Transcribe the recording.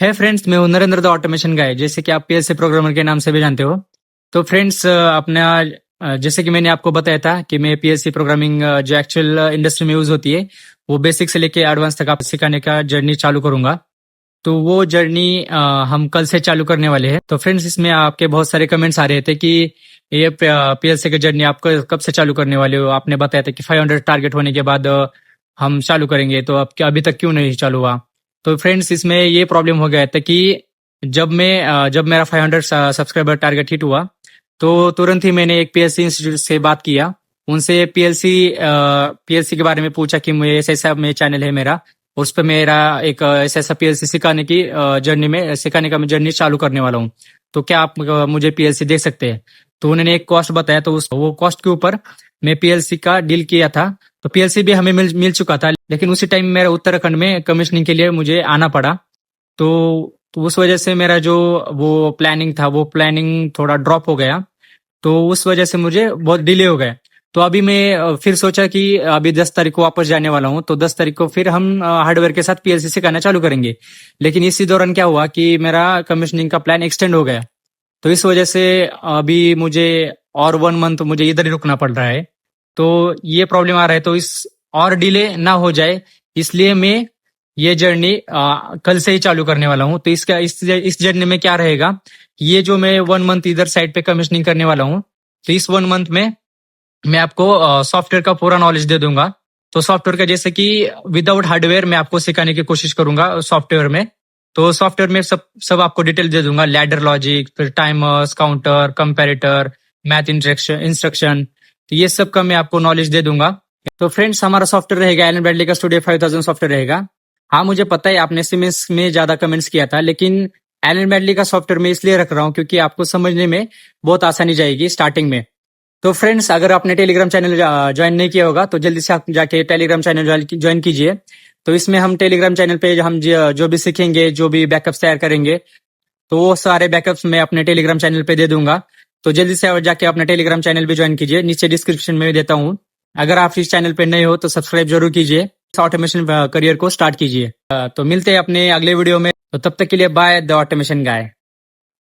है फ्रेंड्स, मैं हूं नरेंद्र द ऑटोमेशन गाय, जैसे कि आप पीएलसी प्रोग्रामर के नाम से भी जानते हो। तो फ्रेंड्स, जैसे कि मैंने आपको बताया था कि मैं पीएलसी प्रोग्रामिंग जो एक्चुअल इंडस्ट्री में यूज होती है, वो बेसिक से लेके एडवांस तक आप सिखाने का जर्नी चालू करूंगा। तो वो जर्नी हम कल से चालू करने वाले हैं। तो फ्रेंड्स, इसमें आपके बहुत सारे कमेंट्स आ रहे थे कि ये पीएलसी की जर्नी आप कब से चालू करने वाले हो। आपने बताया था कि 500 टारगेट होने के बाद हम चालू करेंगे, तो अब अभी तक क्यों नहीं चालू हुआ। तो फ्रेंड्स, इसमें ये प्रॉब्लम हो गया था कि जब मेरा 500 सब्सक्राइबर टारगेट हिट हुआ, तो तुरंत ही मैंने एक पीएलसी इंस्टीट्यूट से बात किया। उनसे पीएलसी के बारे में पूछा कि मुझे ऐसा ऐसा में चैनल है मेरा, उस पर मेरा एक ऐसा ऐसा पीएलसी सिखाने का मैं जर्नी चालू करने वाला हूँ। तो क्या आप मुझे पीएलसी दे सकते हैं। तो उन्होंने एक कॉस्ट बताया, तो वो कॉस्ट के ऊपर मैं पीएलसी का डील किया था। तो पीएलसी भी हमें मिल चुका था, लेकिन उसी टाइम मेरा उत्तराखंड में कमीशनिंग के लिए मुझे आना पड़ा। तो उस वजह से मेरा जो वो प्लानिंग था, वो प्लानिंग थोड़ा ड्रॉप हो गया। तो उस वजह से मुझे बहुत डिले हो गया। तो अभी मैं फिर सोचा कि अभी 10 तारीख को वापस जाने वाला हूँ, तो 10 तारीख को फिर हम हार्डवेयर के साथ पीएलसी सिखाना चालू करेंगे। लेकिन इसी दौरान क्या हुआ कि मेरा कमीशनिंग का प्लान एक्सटेंड हो गया। तो इस वजह से अभी मुझे और 1 मंथ मुझे इधर ही रुकना पड़ रहा है। तो ये प्रॉब्लम आ रहा है, तो इस और डिले ना हो जाए, इसलिए मैं ये जर्नी कल से ही चालू करने वाला हूँ। तो इस जर्नी में क्या रहेगा, ये जो मैं 1 मंथ इधर साइड पे कमीशनिंग करने वाला हूँ, तो इस 1 मंथ में मैं आपको सॉफ्टवेयर का पूरा नॉलेज दे दूंगा। तो सॉफ्टवेयर का जैसे कि विदाउट हार्डवेयर मैं आपको सिखाने की कोशिश करूंगा सॉफ्टवेयर में। तो सॉफ्टवेयर में सब सब आपको डिटेल दे दूंगा, लैडर लॉजिक, फिर timers, counter, comparator, math instruction. तो ये सब का मैं आपको नॉलेज दे दूंगा। तो फ्रेंड्स, हमारा सॉफ्टवेयर रहेगा एलन ब्रैडली का स्टूडियो 5000 सॉफ्टवेयर रहेगा। हाँ, मुझे पता है आपने सिमेंस में ज्यादा कमेंट्स किया था, लेकिन एलन ब्रैडली का सॉफ्टवेयर मैं इसलिए रख रहा हूँ क्योंकि आपको समझने में बहुत आसानी जाएगी स्टार्टिंग में। तो फ्रेंड्स, अगर आपने टेलीग्राम चैनल ज्वाइन नहीं किया होगा, तो जल्दी से आप जाके टेलीग्राम चैनल ज्वाइन कीजिए। तो इसमें हम टेलीग्राम चैनल पे हम जो भी सीखेंगे, जो भी बैकअप्स तैयार करेंगे, तो वो सारे बैकअप्स मैं अपने टेलीग्राम चैनल पे दे दूंगा। तो जल्दी से जाके अपना टेलीग्राम चैनल भी ज्वाइन कीजिए, नीचे डिस्क्रिप्शन में भी देता हूँ। अगर आप इस चैनल पे नए हो तो सब्सक्राइब जरूर कीजिए, ऑटोमेशन करियर को स्टार्ट कीजिए। तो मिलते हैं अपने अगले वीडियो में। तो तब तक के लिए बाय द ऑटोमेशन गाय।